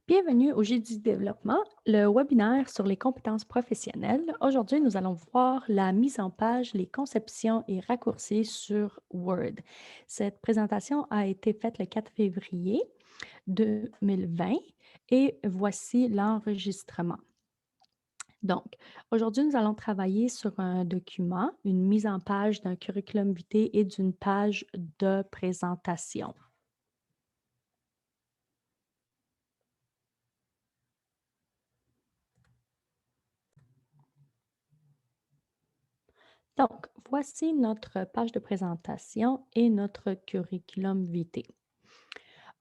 Bienvenue au J du développement, le webinaire sur les compétences professionnelles. Aujourd'hui, nous allons voir la mise en page, les conceptions et raccourcis sur Word. Cette présentation a été faite le 4 février 2020 et voici l'enregistrement. Donc, aujourd'hui, nous allons travailler sur un document, une mise en page d'un curriculum vitae et d'une page de présentation. Donc, voici notre page de présentation et notre curriculum vitae.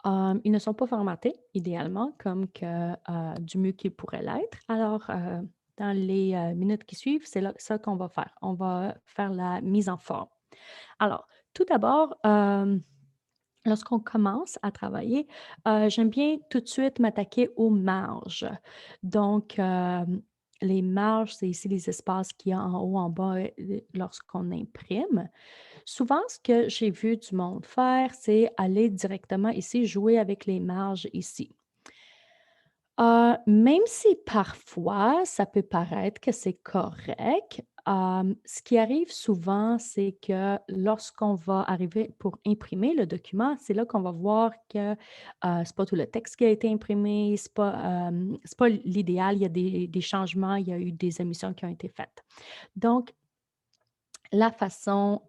Ils ne sont pas formatés idéalement comme que, du mieux qu'ils pourraient l'être. Alors, dans les, minutes qui suivent, c'est ça qu'on va faire. On va faire la mise en forme. Alors, tout d'abord, lorsqu'on commence à travailler, j'aime bien tout de suite m'attaquer aux marges. Donc, les marges, c'est ici les espaces qu'il y a en haut, en bas, lorsqu'on imprime. Souvent, ce que j'ai vu du monde faire, c'est aller directement ici, jouer avec les marges ici. Même si parfois ça peut paraître que c'est correct, ce qui arrive souvent, c'est que lorsqu'on va arriver pour imprimer le document, c'est là qu'on va voir que, c'est pas tout le texte qui a été imprimé, c'est pas l'idéal, il y a des changements, il y a eu des omissions qui ont été faites. Donc la façon,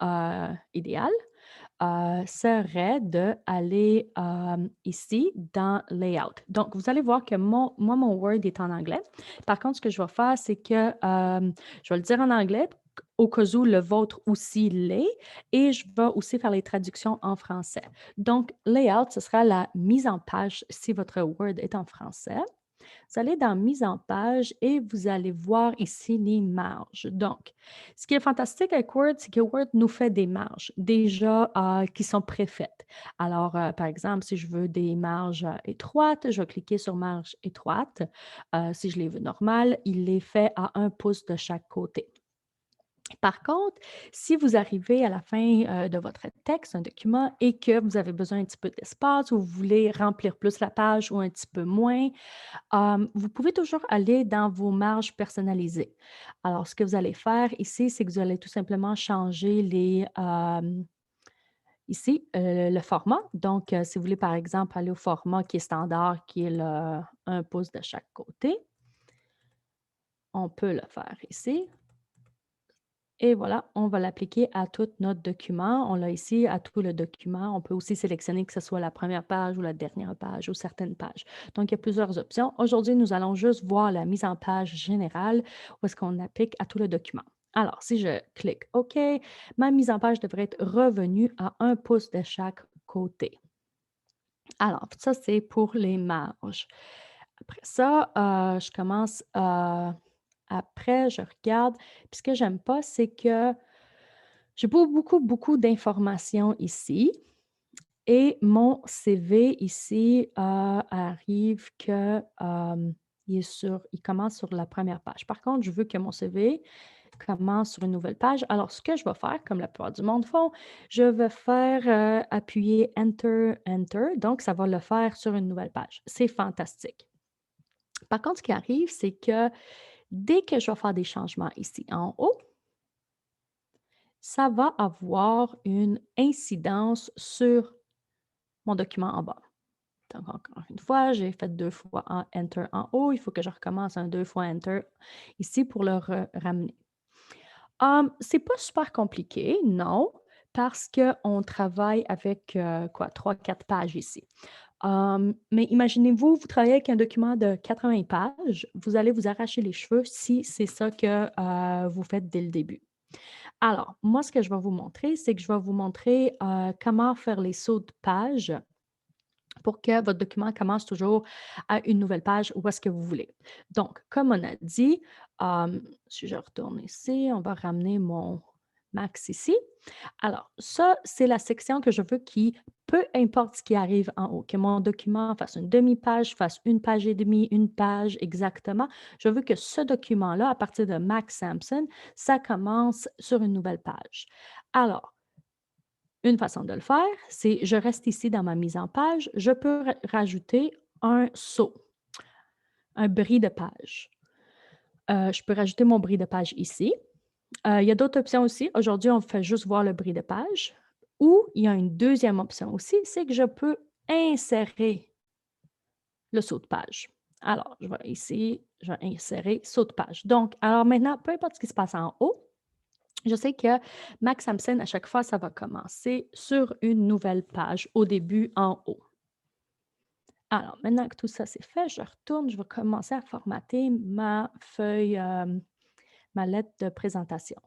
idéale serait d'aller, ici dans Layout. Donc, vous allez voir que mon Word est en anglais. Par contre, ce que je vais faire, c'est que je vais le dire en anglais au cas où le vôtre aussi l'est et je vais aussi faire les traductions en français. Donc, Layout, ce sera la mise en page si votre Word est en français. Vous allez dans Mise en page et vous allez voir ici les marges. Donc, ce qui est fantastique avec Word, c'est que Word nous fait des marges déjà qui sont préfaites. Alors, par exemple, si je veux des marges étroites, je vais cliquer sur marge étroite. Si je les veux normales, il les fait à 1 pouce de chaque côté. Par contre, si vous arrivez à la fin, de votre texte, un document et que vous avez besoin un petit peu d'espace ou vous voulez remplir plus la page ou un petit peu moins, vous pouvez toujours aller dans vos marges personnalisées. Alors, ce que vous allez faire ici, c'est que vous allez tout simplement changer ici, le format. Donc, si vous voulez, par exemple, aller au format qui est standard, qui est le 1 pouce de chaque côté, on peut le faire ici. Et voilà, on va l'appliquer à tout notre document. On l'a ici à tout le document. On peut aussi sélectionner que ce soit la première page ou la dernière page ou certaines pages. Donc, il y a plusieurs options. Aujourd'hui, nous allons juste voir la mise en page générale où est-ce qu'on applique à tout le document. Alors, si je clique OK, ma mise en page devrait être revenue à 1 pouce de chaque côté. Alors, ça, c'est pour les marges. Après ça, je commence, après, je regarde. Puis ce que j'aime pas, c'est que j'ai pas beaucoup d'informations ici et mon CV ici, arrive que, il commence sur la première page. Par contre, je veux que mon CV commence sur une nouvelle page. Alors, ce que je vais faire, comme la plupart du monde font, je vais faire, appuyer Enter, Enter, donc ça va le faire sur une nouvelle page. C'est fantastique. Par contre, ce qui arrive, c'est que dès que je vais faire des changements ici en haut, ça va avoir une incidence sur mon document en bas. Donc, encore une fois, j'ai fait 2 fois Enter en haut. Il faut que je recommence un 2 fois Enter ici pour le ramener. C'est pas super compliqué, non, parce qu'on travaille avec, quoi, 3-4 pages ici. Mais imaginez-vous, vous travaillez avec un document de 80 pages, vous allez vous arracher les cheveux si c'est ça que, vous faites dès le début. Alors, moi, ce que je vais vous montrer, c'est que je vais vous montrer, comment faire les sauts de page pour que votre document commence toujours à une nouvelle page où est-ce que vous voulez. Donc, comme on a dit, si je retourne ici, on va ramener mon max ici. Alors, ça, c'est la section que je veux qui, peu importe ce qui arrive en haut, que mon document fasse une demi-page, fasse une page et demie, une page exactement. Je veux que ce document-là, à partir de Max Sampson, ça commence sur une nouvelle page. Alors, une façon de le faire, c'est je reste ici dans ma mise en page, je peux rajouter un saut. un bris de page. Je peux rajouter mon bris de page ici. Il y a d'autres options aussi. Aujourd'hui, on fait juste voir le bris de page. Ou il y a une deuxième option aussi, c'est que je peux insérer le saut de page. Alors, je vais ici, je vais insérer saut de page. Donc, alors maintenant, peu importe ce qui se passe en haut, je sais que Max Samson, à chaque fois, ça va commencer sur une nouvelle page au début en haut. Alors, maintenant que tout ça c'est fait, je retourne, je vais commencer à formater ma feuille, ma lettre de présentation.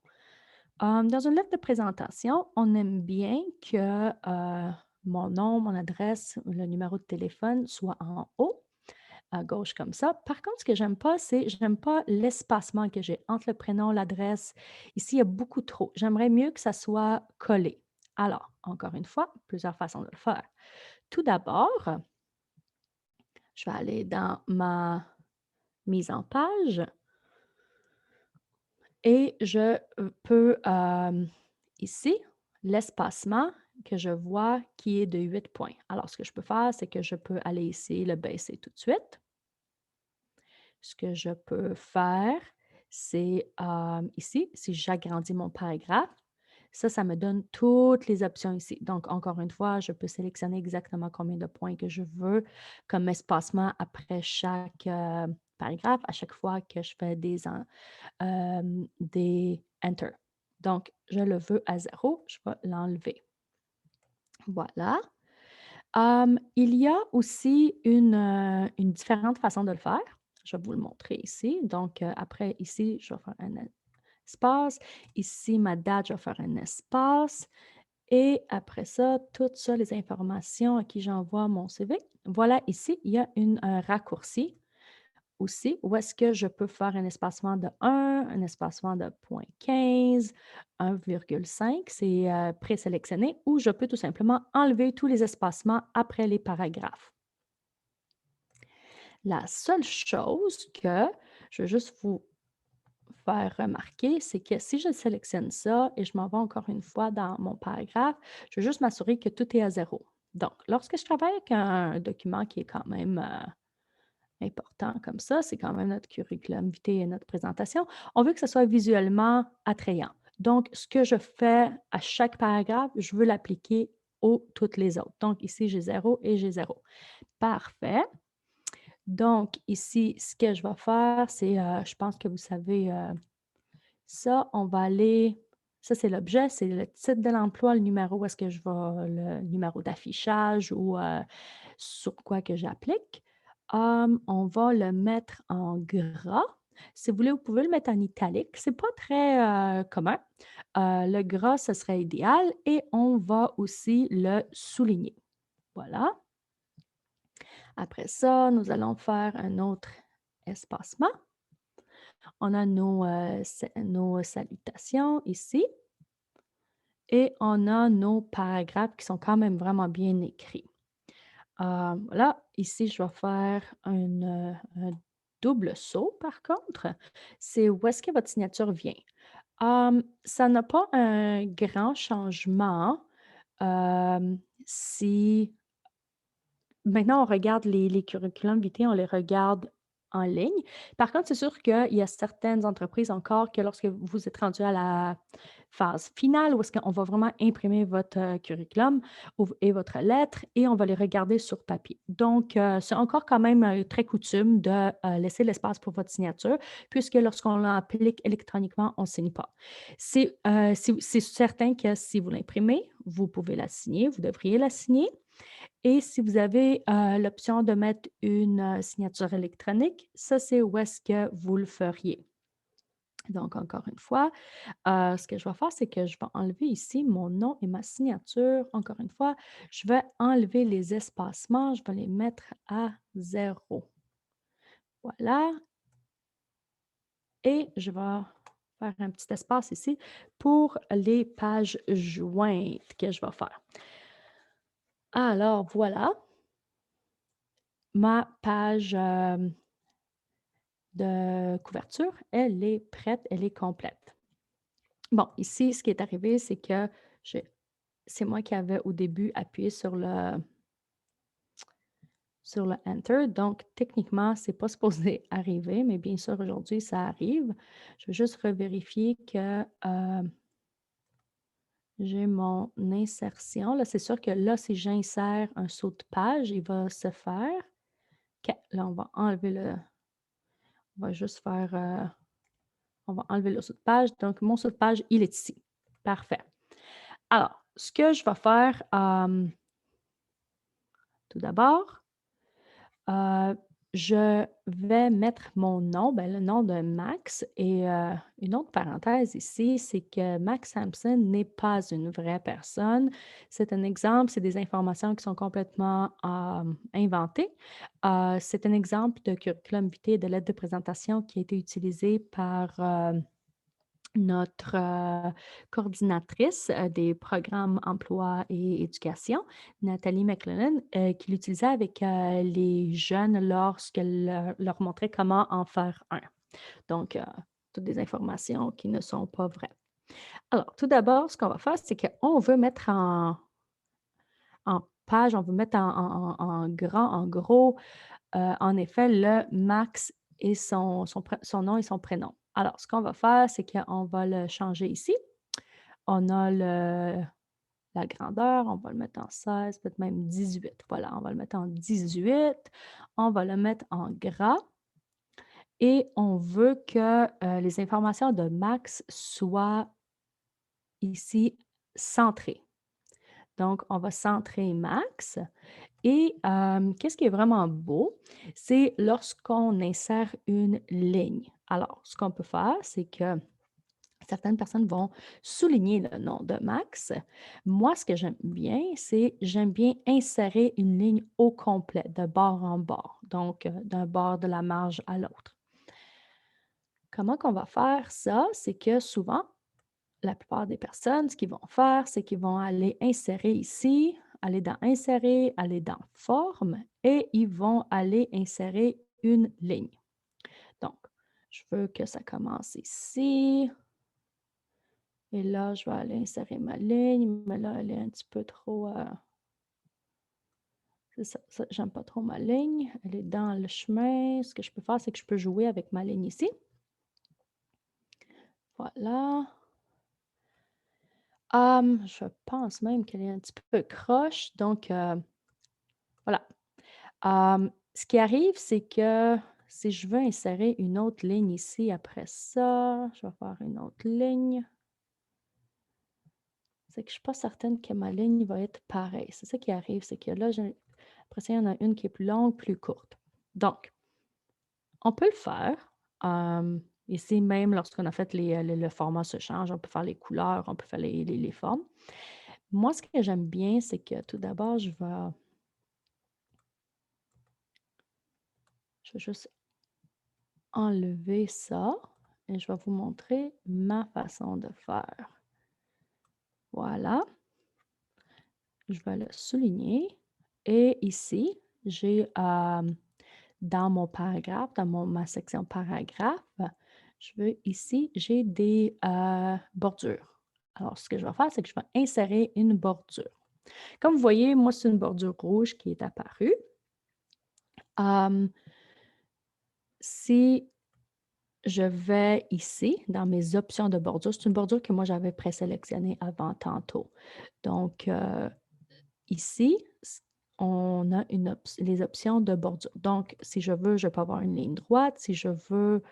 Dans une lettre de présentation, on aime bien que mon nom, mon adresse, le numéro de téléphone soit en haut, à gauche comme ça. Par contre, ce que j'aime pas, c'est je n'aime pas l'espacement que j'ai entre le prénom, l'adresse. Ici, il y a beaucoup trop. J'aimerais mieux que ça soit collé. Alors, encore une fois, plusieurs façons de le faire. Tout d'abord, je vais aller dans ma mise en page et je peux, ici, l'espacement que je vois qui est de 8 points. Alors, ce que je peux faire, c'est que je peux aller ici, le baisser tout de suite. Ce que je peux faire, c'est, ici, si j'agrandis mon paragraphe, ça me donne toutes les options ici. Donc, encore une fois, je peux sélectionner exactement combien de points que je veux comme espacement après chaque, paragraphe, à chaque fois que je fais des enter. Donc, je le veux à 0, je vais l'enlever. Voilà. Il y a aussi une différente façon de le faire. Je vais vous le montrer ici. Donc, après, ici, je vais faire un espace. Ici, ma date, je vais faire un espace. Et après ça, toutes ça, les informations à qui j'envoie mon CV. Voilà, ici, il y a un raccourci aussi, où est-ce que je peux faire un espacement de 1 espacement de 0,15, 1,5, c'est présélectionné, ou je peux tout simplement enlever tous les espacements après les paragraphes. La seule chose que je veux juste vous faire remarquer, c'est que si je sélectionne ça et je m'en vais encore une fois dans mon paragraphe, je veux juste m'assurer que tout est à 0. Donc, lorsque je travaille avec un document qui est quand même important comme ça, c'est quand même notre curriculum vitae et notre présentation. On veut que ce soit visuellement attrayant. Donc, ce que je fais à chaque paragraphe, je veux l'appliquer aux toutes les autres. Donc, ici, j'ai 0 et j'ai 0. Parfait. Donc, ici, ce que je vais faire, c'est, je pense que vous savez ça, on va aller, ça c'est l'objet, c'est le titre de l'emploi, le numéro, où est-ce que je vais, le numéro d'affichage ou sur quoi que j'applique. On va le mettre en gras. Si vous voulez, vous pouvez le mettre en italique. Ce n'est pas très commun. Le gras, ce serait idéal et on va aussi le souligner. Voilà. Après ça, nous allons faire un autre espacement. On a nos salutations ici et on a nos paragraphes qui sont quand même vraiment bien écrits. Voilà, ici, je vais faire un double saut par contre. C'est où est-ce que votre signature vient. Ça n'a pas un grand changement, si maintenant on regarde les curriculums vitae, on les regarde en ligne. Par contre, c'est sûr qu'il y a certaines entreprises encore que lorsque vous êtes rendu à la phase finale où est-ce qu'on va vraiment imprimer votre, curriculum et votre lettre et on va les regarder sur papier. Donc, c'est encore quand même, très coutume de, laisser l'espace pour votre signature puisque lorsqu'on l'applique électroniquement, on ne signe pas. C'est certain que si vous l'imprimez, vous pouvez la signer, vous devriez la signer et si vous avez, l'option de mettre une, signature électronique, ça, c'est où est-ce que vous le feriez. Donc encore une fois, ce que je vais faire, c'est que je vais enlever ici mon nom et ma signature. Encore une fois, je vais enlever les espacements, je vais les mettre à 0. Voilà et je vais faire un petit espace ici pour les pages jointes que je vais faire. Alors voilà, ma page, de couverture, elle est prête, elle est complète. Bon, ici, ce qui est arrivé, c'est que c'est moi qui avais au début appuyé sur sur le Enter. Donc, techniquement, c'est pas supposé arriver, mais bien sûr, aujourd'hui, ça arrive. Je vais juste revérifier que j'ai mon insertion. Là, c'est sûr que là, si j'insère un saut de page, il va se faire. OK, là, on va enlever le. On va juste faire. On va enlever le saut de page. Donc, mon saut de page, il est ici. Parfait. Alors, ce que je vais faire, tout d'abord, euh, je vais mettre mon nom, ben, le nom de Max. Et une autre parenthèse ici, c'est que Max Sampson n'est pas une vraie personne. C'est un exemple, c'est des informations qui sont complètement inventées. C'est un exemple de curriculum vitae et de lettre de présentation qui a été utilisé par notre coordinatrice des programmes emploi et éducation, Nathalie McLennan, qui l'utilisait avec les jeunes lorsqu'elle leur montrait comment en faire un. Donc, toutes des informations qui ne sont pas vraies. Alors, tout d'abord, ce qu'on va faire, c'est qu'on veut mettre en page, on veut mettre en grand, en gros, en effet, le Max et son nom et son prénom. Alors, ce qu'on va faire, c'est qu'on va le changer ici. On a la grandeur, on va le mettre en 16, peut-être même 18. Voilà, on va le mettre en 18. On va le mettre en gras et on veut que les informations de Max soient ici centrées. Donc, on va centrer Max. Et qu'est-ce qui est vraiment beau, c'est lorsqu'on insère une ligne. Alors, ce qu'on peut faire, c'est que certaines personnes vont souligner le nom de Max. Moi, ce que j'aime bien, c'est j'aime bien insérer une ligne au complet, de bord en bord, donc d'un bord de la marge à l'autre. Comment qu'on va faire ça? C'est que souvent, la plupart des personnes, ce qu'ils vont faire, c'est qu'ils vont aller insérer ici, aller dans Insérer, aller dans Forme et ils vont aller insérer une ligne. Donc, je veux que ça commence ici. Et là, je vais aller insérer ma ligne, mais là, elle est un petit peu trop. C'est ça, j'aime pas trop ma ligne. Elle est dans le chemin. Ce que je peux faire, c'est que je peux jouer avec ma ligne ici. Voilà. Je pense même qu'elle est un petit peu croche. Donc, voilà. Ce qui arrive, c'est que si je veux insérer une autre ligne ici après ça, je vais faire une autre ligne. C'est que je ne suis pas certaine que ma ligne va être pareille. C'est ça qui arrive, c'est que là, après ça, il y en a une qui est plus longue, plus courte. Donc, on peut le faire. Ici, même lorsqu'on a fait le format se change, on peut faire les couleurs, on peut faire les formes. Moi, ce que j'aime bien, c'est que tout d'abord, je vais juste enlever ça et je vais vous montrer ma façon de faire. Voilà. Je vais le souligner. Et ici, j'ai dans mon paragraphe, dans ma section paragraphe, j'ai des bordures. Alors, ce que je vais faire, c'est que je vais insérer une bordure. Comme vous voyez, moi, c'est une bordure rouge qui est apparue. Si je vais ici, dans mes options de bordure, c'est une bordure que moi, j'avais présélectionnée avant tantôt. Donc, ici, on a les options de bordure. Donc, si je veux, je peux avoir une ligne droite. Si je veux,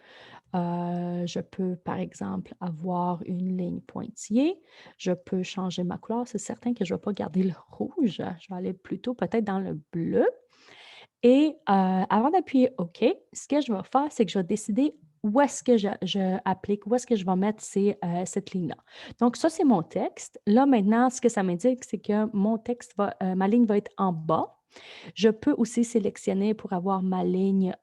je peux, par exemple, avoir une ligne pointillée. Je peux changer ma couleur. C'est certain que je ne vais pas garder le rouge. Je vais aller plutôt peut-être dans le bleu. Et avant d'appuyer OK, ce que je vais faire, c'est que je vais décider où est-ce que je applique, où est-ce que je vais mettre cette ligne-là. Donc, ça, c'est mon texte. Là, maintenant, ce que ça m'indique, c'est que ma ligne va être en bas. Je peux aussi sélectionner pour avoir ma nouvelle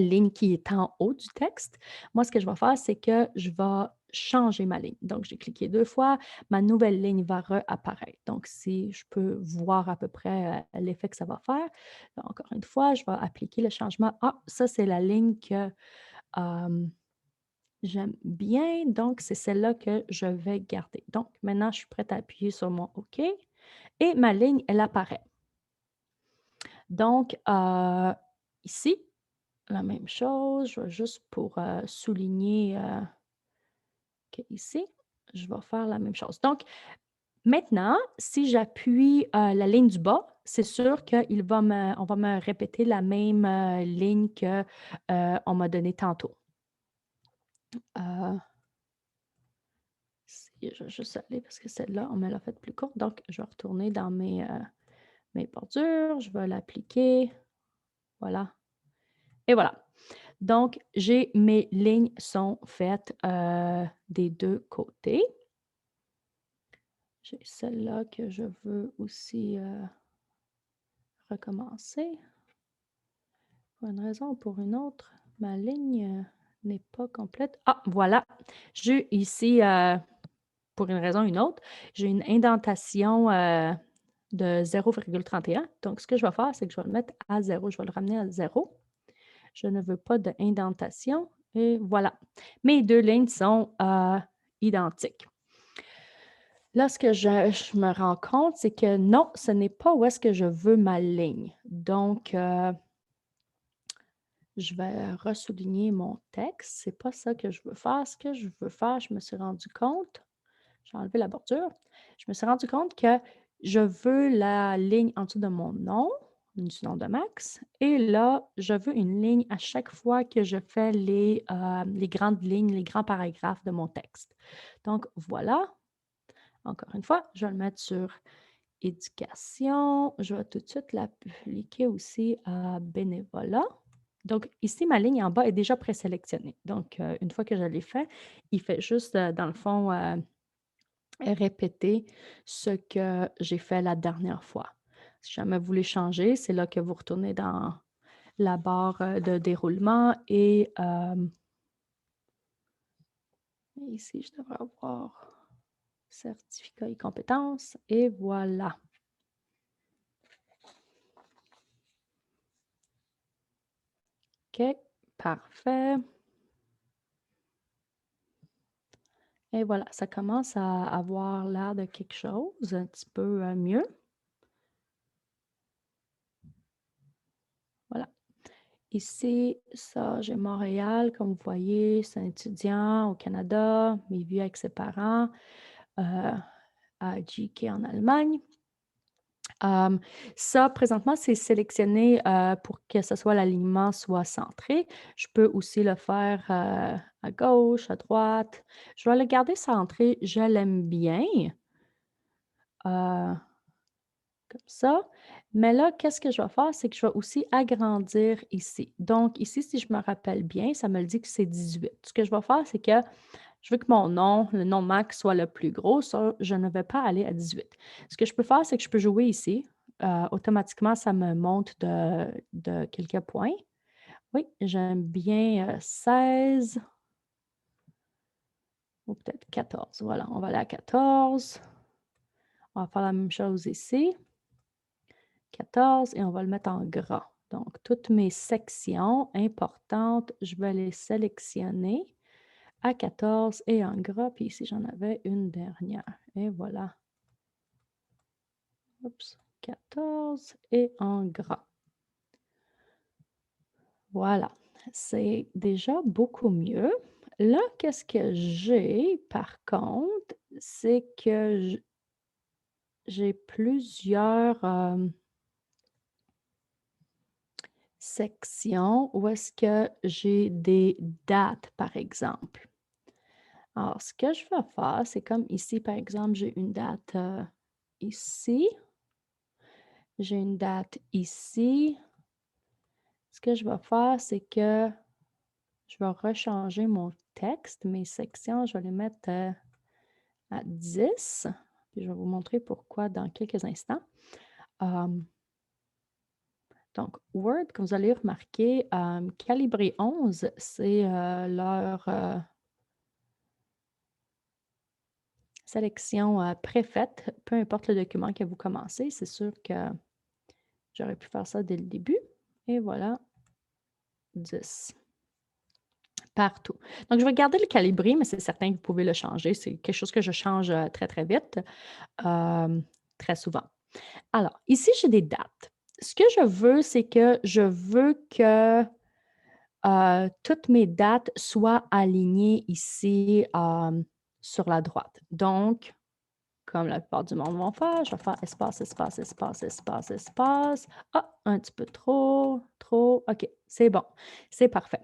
ligne qui est en haut du texte. Moi, ce que je vais faire, c'est que je vais changer ma ligne. Donc, j'ai cliqué 2 fois, ma nouvelle ligne va réapparaître. Donc, si je peux voir à peu près l'effet que ça va faire, là, encore une fois, je vais appliquer le changement. Ah, ça, c'est la ligne que j'aime bien. Donc, c'est celle-là que je vais garder. Donc, maintenant, je suis prête à appuyer sur mon OK et ma ligne, elle apparaît. Donc, ici, la même chose, je vais juste pour souligner qu'ici, je vais faire la même chose. Donc, maintenant, si j'appuie la ligne du bas, c'est sûr on va me répéter la même ligne que on m'a donnée tantôt. Je vais juste aller parce que celle-là, on me l'a faite plus courte. Donc, je vais retourner dans mes bordures. Je vais l'appliquer. Voilà. Et voilà. Donc, mes lignes sont faites des deux côtés. J'ai celle-là que je veux aussi recommencer. Pour une raison ou pour une autre, ma ligne n'est pas complète. Ah, voilà. J'ai ici, pour une raison ou une autre, j'ai une indentation de 0,31. Donc, ce que je vais faire, c'est que je vais le mettre à 0. Je vais le ramener à 0. Je ne veux pas d'indentation. Et voilà. Mes deux lignes sont identiques. Là, ce que je me rends compte, c'est que non, ce n'est pas où est-ce que je veux ma ligne. Donc, je vais ressouligner mon texte. C'est pas ça que je veux faire. Ce que je veux faire, je me suis rendu compte, j'ai enlevé la bordure. Je me suis rendu compte que je veux la ligne en dessous de mon nom, du nom de Max. Et là, je veux une ligne à chaque fois que je fais les grandes lignes, les grands paragraphes de mon texte. Donc, voilà. Encore une fois, je vais le mettre sur éducation. Je vais tout de suite l'appliquer aussi à bénévolat. Donc, ici, ma ligne en bas est déjà présélectionnée. Donc, une fois que je l'ai fait, il fait juste, dans le fond, répéter ce que j'ai fait la dernière fois. Si jamais vous voulez changer, c'est là que vous retournez dans la barre de déroulement et ici, je devrais avoir certificat et compétences et voilà. OK, parfait. Et voilà, ça commence à avoir l'air de quelque chose un petit peu mieux. Voilà. Ici, ça, j'ai Montréal, comme vous voyez, c'est un étudiant au Canada, mais vit avec ses parents à GK en Allemagne. Ça, présentement, c'est sélectionné pour que ce soit l'alignement soit centré. Je peux aussi le faire à gauche, à droite. Je vais le garder centré, je l'aime bien. Comme ça. Mais là, qu'est-ce que je vais faire? C'est que je vais aussi agrandir ici. Donc, ici, si je me rappelle bien, ça me le dit que c'est 18. Ce que je vais faire, c'est que je veux que mon nom, le nom Max, soit le plus gros. Ça, je ne vais pas aller à 18. Ce que je peux faire, c'est que je peux jouer ici. Automatiquement, ça me monte de quelques points. Oui, j'aime bien 16 ou peut-être 14. Voilà, on va aller à 14. On va faire la même chose ici. 14 et on va le mettre en gras. Donc, toutes mes sections importantes, je vais les sélectionner à 14 et en gras. Puis ici, j'en avais une dernière. Et voilà. Oups, 14 et en gras. Voilà. C'est déjà beaucoup mieux. Là, qu'est-ce que j'ai, par contre, c'est que j'ai plusieurs sections où est-ce que j'ai des dates, par exemple. Alors, ce que je vais faire, c'est comme ici, par exemple, j'ai une date ici. J'ai une date ici. Ce que je vais faire, c'est que je vais rechanger mon texte, mes sections, je vais les mettre à 10. Puis je vais vous montrer pourquoi dans quelques instants. Donc, Word, comme vous allez remarquer, Calibri 11, c'est leur sélection préfaite, peu importe le document que vous commencez. C'est sûr que j'aurais pu faire ça dès le début. Et voilà, 10. Partout. Donc, je vais garder le calibri, mais c'est certain que vous pouvez le changer. C'est quelque chose que je change très, très vite, très souvent. Alors, ici, j'ai des dates. ce que je veux, c'est que je veux que toutes mes dates soient alignées ici sur la droite. Donc, comme la plupart du monde vont faire, je vais faire espace, espace, espace, espace, espace. Ah, un petit peu trop, trop. OK, c'est bon, c'est parfait.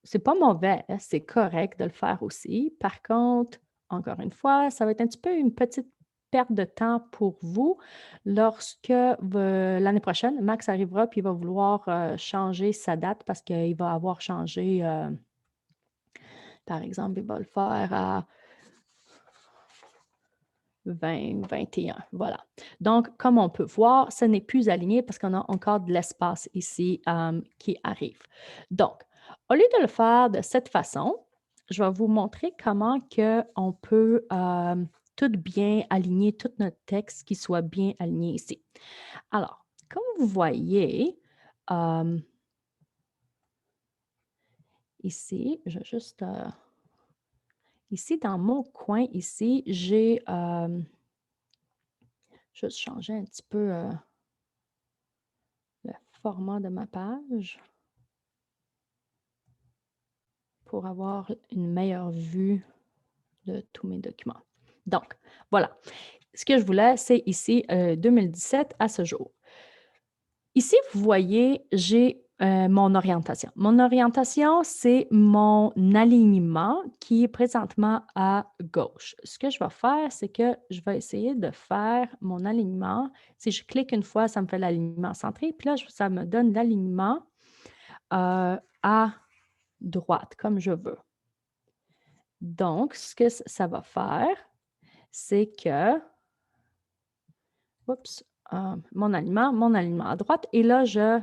C'est pas mauvais, hein, c'est correct de le faire aussi. Par contre, encore une fois, ça va être un petit peu une petite perte de temps pour vous lorsque l'année prochaine, Max arrivera puis il va vouloir changer sa date parce qu'il va avoir changé, par exemple, il va le faire à 2021. Voilà. Donc, comme on peut voir, ce n'est plus aligné parce qu'on a encore de l'espace ici qui arrive. Donc, au lieu de le faire de cette façon, je vais vous montrer comment que on peut tout bien aligner, tout notre texte qui soit bien aligné ici. Alors, comme vous voyez, euh, ici, je vais juste... ici, dans mon coin, ici, j'ai juste changé un petit peu le format de ma page pour avoir une meilleure vue de tous mes documents. Donc, voilà. Ce que je voulais, c'est ici 2017 à ce jour. Ici, vous voyez, j'ai mon orientation. Mon orientation, c'est mon alignement qui est présentement à gauche. Ce que je vais faire, c'est que je vais essayer de faire mon alignement. Si je clique une fois, ça me fait l'alignement centré. Puis là, ça me donne l'alignement à droite, comme je veux. Donc, ce que ça va faire, c'est que, oups, mon alignement à droite. Et là, je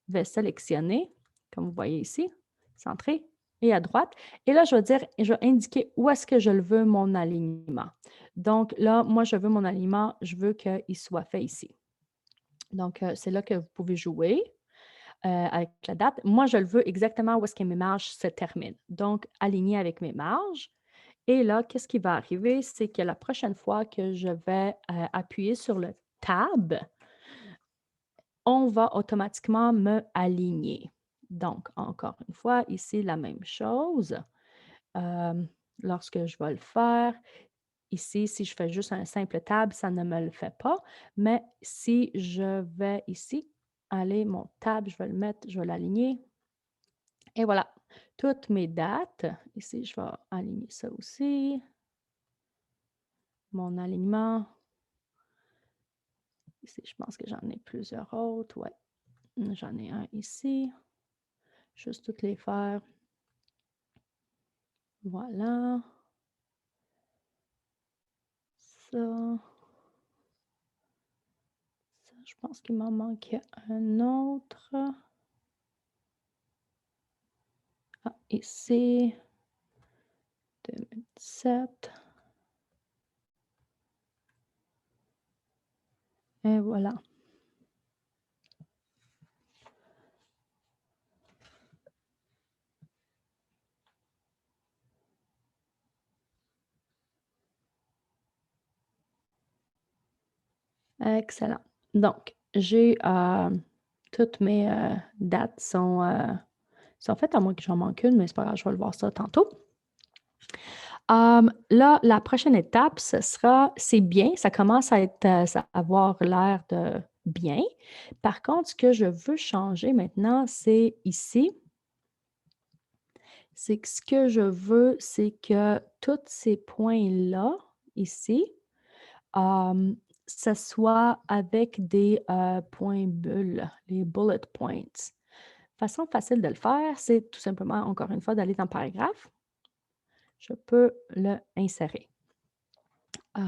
vais sélectionner, comme vous voyez ici, centré et à droite. Et là, je vais indiquer où est-ce que je le veux, mon alignement. Donc là, moi, je veux mon alignement, je veux qu'il soit fait ici. Donc, c'est là que vous pouvez jouer avec la date. Moi, je le veux exactement où est-ce que mes marges se terminent. Donc, aligné avec mes marges. Et là, qu'est-ce qui va arriver? C'est que la prochaine fois que je vais appuyer sur le Tab, on va automatiquement me aligner. Donc, encore une fois, ici, la même chose. Lorsque je vais le faire, ici, si je fais juste un simple Tab, ça ne me le fait pas. Mais si je vais ici, aller, mon Tab, je vais le mettre, je vais l'aligner. Et voilà, toutes mes dates. Ici, je vais aligner ça aussi. Mon alignement. Ici, je pense que j'en ai plusieurs autres. Ouais, j'en ai un ici. Juste toutes les faire. Voilà. Ça. Ça, je pense qu'il m'en manquait un autre. Ah, ici. 2017. Et voilà. Excellent. Donc, j'ai toutes mes dates sont faites, à moins que j'en manque une, mais c'est pas grave, je vais le voir ça tantôt. Là, la prochaine étape, ce sera, c'est bien, ça commence à avoir l'air de bien. Par contre, ce que je veux changer maintenant, c'est ici. C'est que ce que je veux, c'est que tous ces points-là, ici, ce soit avec des points bulles, les bullet points. Façon facile de le faire, c'est tout simplement, encore une fois, d'aller dans Paragraphe. Je peux le insérer.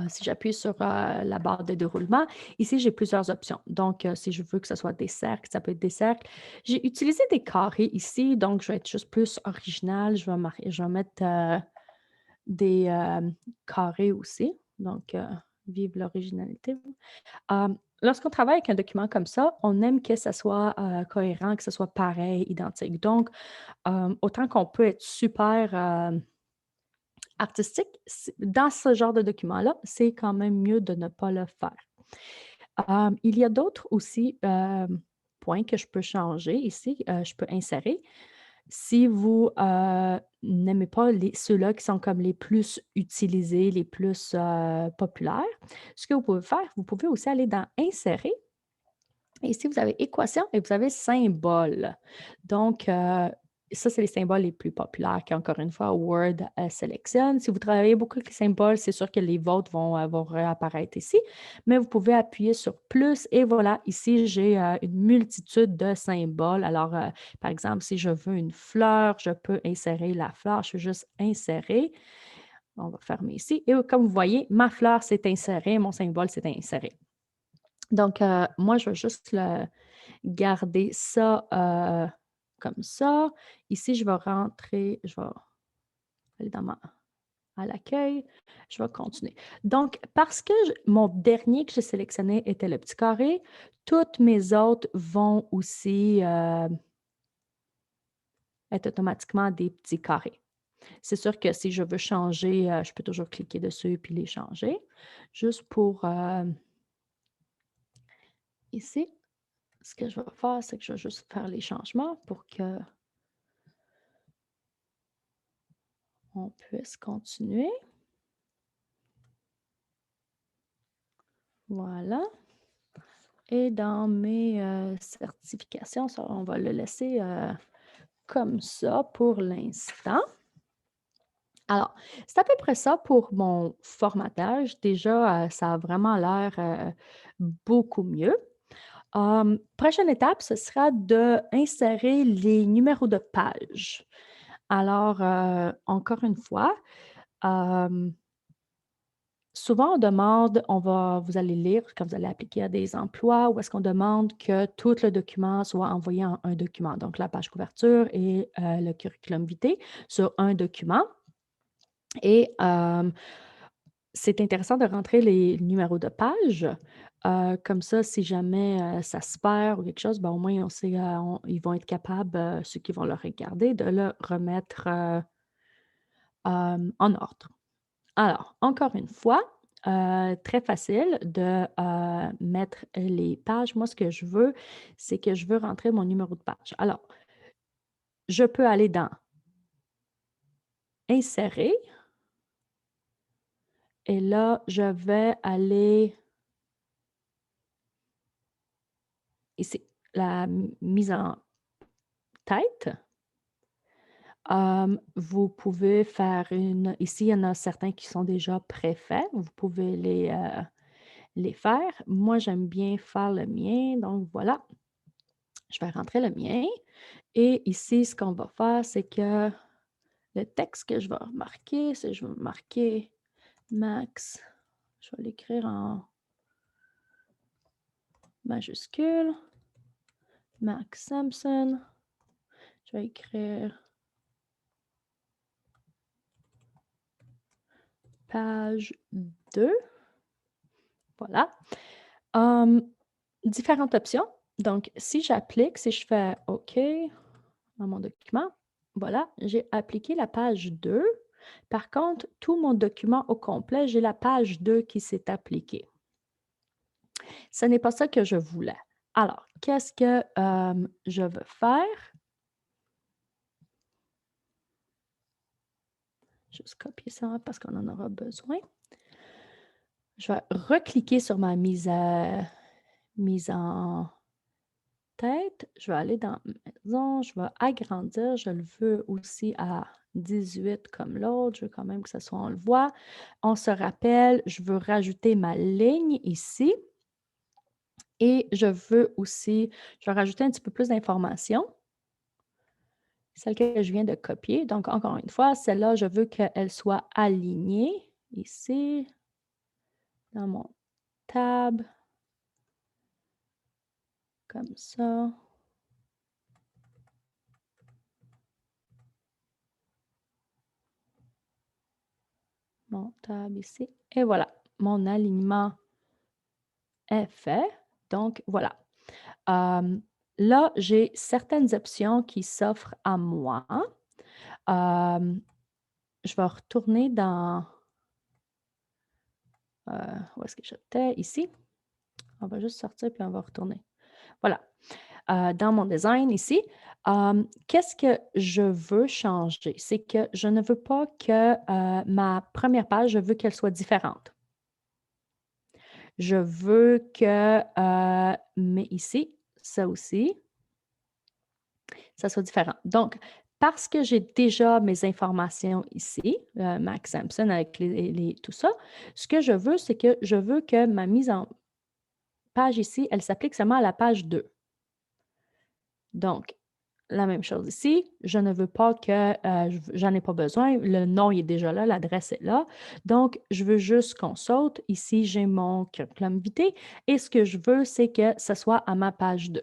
Si j'appuie sur la barre de déroulement, ici, j'ai plusieurs options. Donc, si je veux que ce soit des cercles, ça peut être des cercles. J'ai utilisé des carrés ici, donc je vais être juste plus original. Je vais mettre des carrés aussi. Donc, vive l'originalité. Lorsqu'on travaille avec un document comme ça, on aime que ça soit cohérent, que ce soit pareil, identique. Donc, autant qu'on peut être super artistique, dans ce genre de document-là, c'est quand même mieux de ne pas le faire. Il y a d'autres aussi, points que je peux changer ici, je peux insérer. Si vous, n'aimez pas ceux-là qui sont comme les plus utilisés, les plus, populaires, ce que vous pouvez faire, vous pouvez aussi aller dans «Insérer» et ici vous avez «Équation» et vous avez «Symbole». Donc, ça, c'est les symboles les plus populaires qu'encore une fois Word, sélectionne. Si vous travaillez beaucoup avec les symboles, c'est sûr que les vôtres vont réapparaître ici, mais vous pouvez appuyer sur «Plus» et voilà, ici j'ai, une multitude de symboles. Alors, par exemple, si je veux une fleur, je peux insérer la fleur, je fais juste «Insérer». On va fermer ici et comme vous voyez, ma fleur s'est insérée, mon symbole s'est inséré. Donc, moi, je vais juste garder ça, comme ça. Ici, je vais rentrer, je vais aller à l'accueil, je vais continuer. Donc, parce que mon dernier que j'ai sélectionné était le petit carré, toutes mes autres vont aussi être automatiquement des petits carrés. C'est sûr que si je veux changer, je peux toujours cliquer dessus et puis les changer. Juste pour ici, ce que je vais faire, c'est que je vais juste faire les changements pour que on puisse continuer. Voilà. Et dans mes, certifications, ça, on va le laisser, comme ça pour l'instant. Alors, c'est à peu près ça pour mon formatage. Déjà, ça a vraiment l'air, beaucoup mieux. Prochaine étape, ce sera d'insérer les numéros de page. Alors, encore une fois, hem souvent, on demande, vous allez lire quand vous allez appliquer à des emplois, où est-ce qu'on demande que tout le document soit envoyé en un document. Donc, la page couverture et le curriculum vitae sur un document. Et c'est intéressant de rentrer les numéros de page. Comme ça, si jamais ça se perd ou quelque chose, ben, au moins, on sait, ils vont être capables, ceux qui vont le regarder, de le remettre en ordre. Alors, encore une fois, très facile de, mettre les pages. Moi, ce que je veux, c'est que je veux rentrer mon numéro de page. Alors, je peux aller dans «Insérer» et là, je vais aller ici, la mise en tête. Vous pouvez faire une ici, il y en a certains qui sont déjà préfaits. Vous pouvez les faire. Moi, j'aime bien faire le mien, donc voilà. Je vais rentrer le mien et ici, ce qu'on va faire, c'est que le texte que je vais marquer, c'est je vais marquer Max. Je vais l'écrire en majuscule. Max Sampson. Je vais écrire page 2. Voilà. Différentes options. Donc, si j'applique, si je fais OK dans mon document, voilà, j'ai appliqué la page 2. Par contre, tout mon document au complet, j'ai la page 2 qui s'est appliquée. Ce n'est pas ça que je voulais. Alors, qu'est-ce que, je veux faire? Juste copier ça parce qu'on en aura besoin. Je vais recliquer sur ma mise en tête. Je vais aller dans maison, je vais agrandir. Je le veux aussi à 18 comme l'autre. Je veux quand même que ça soit on le voit. On se rappelle, je veux rajouter ma ligne ici et je veux aussi je vais rajouter un petit peu plus d'informations. Celle que je viens de copier. Donc, encore une fois, celle-là, je veux qu'elle soit alignée ici, dans mon tab, comme ça. Mon tab ici. Et voilà, mon alignement est fait. Donc, voilà. Là, j'ai certaines options qui s'offrent à moi. Je vais retourner dans où est-ce que j'étais? Ici. On va juste sortir puis on va retourner. Voilà. Dans mon design ici, qu'est-ce que je veux changer? C'est que je ne veux pas que, ma première page, je veux qu'elle soit différente. Je veux que, mais ici, ça aussi, ça soit différent. Donc, parce que j'ai déjà mes informations ici, Max Sampson avec tout ça, ce que je veux, c'est que je veux que ma mise en page ici, elle s'applique seulement à la page 2. Donc, la même chose ici, je ne veux pas que, j'en ai pas besoin, le nom il est déjà là, l'adresse est là. Donc, je veux juste qu'on saute. Ici, j'ai mon curriculum vitae et ce que je veux, c'est que ça soit à ma page 2.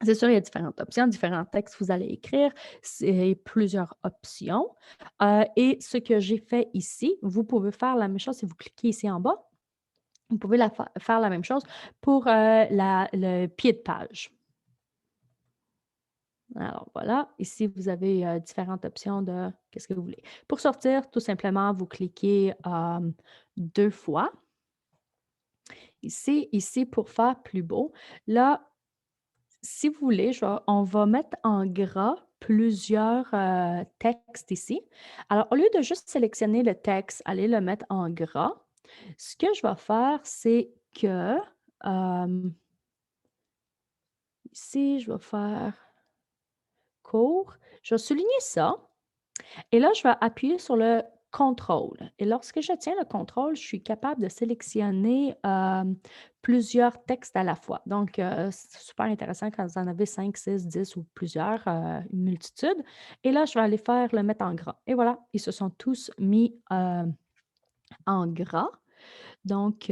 C'est sûr, il y a différentes options, différents textes que vous allez écrire, c'est plusieurs options. Et ce que j'ai fait ici, vous pouvez faire la même chose si vous cliquez ici en bas. Vous pouvez faire la même chose pour le pied de page. Alors voilà, ici, vous avez différentes options de qu'est-ce que vous voulez. Pour sortir, tout simplement, vous cliquez 2 fois. Ici, pour faire plus beau. Là, si vous voulez, on va mettre en gras plusieurs textes ici. Alors, au lieu de juste sélectionner le texte, aller le mettre en gras, ce que je vais faire, c'est que euh, ici, je vais faire court. Je vais souligner ça. Et là, je vais appuyer sur le contrôle et lorsque je tiens le contrôle, je suis capable de sélectionner, plusieurs textes à la fois. Donc, c'est super intéressant quand vous en avez 5, 6, 10 ou plusieurs, une multitude et là, je vais aller faire le mettre en gras et voilà, ils se sont tous mis, en gras. Donc,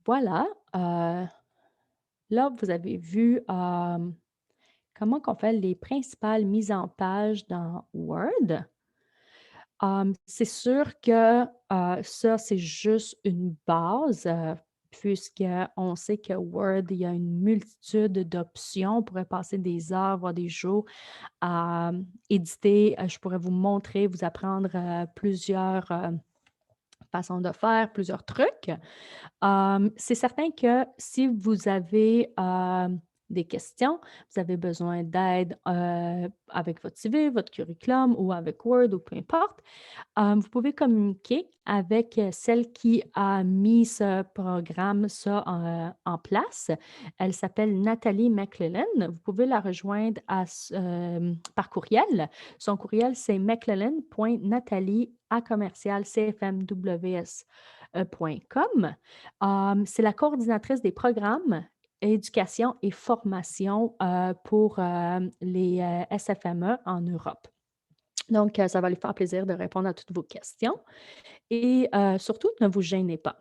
voilà, là, vous avez vu, comment qu'on fait les principales mises en page dans Word. C'est sûr que, ça, c'est juste une base, puisqu'on sait que Word, il y a une multitude d'options. On pourrait passer des heures, voire des jours à, éditer. Je pourrais vous montrer, vous apprendre, plusieurs, façons de faire, plusieurs trucs. C'est certain que si vous avez, des questions, vous avez besoin d'aide, avec votre CV, votre curriculum ou avec Word ou peu importe, vous pouvez communiquer avec, celle qui a mis ce programme, ça, en place. Elle s'appelle Nathalie McClellan. Vous pouvez la rejoindre par courriel. Son courriel, c'est mcclellan.nathalie@cfmws.com. C'est la coordinatrice des programmes éducation et formation, pour, les, SFME en Europe. Donc, ça va lui faire plaisir de répondre à toutes vos questions et surtout, ne vous gênez pas.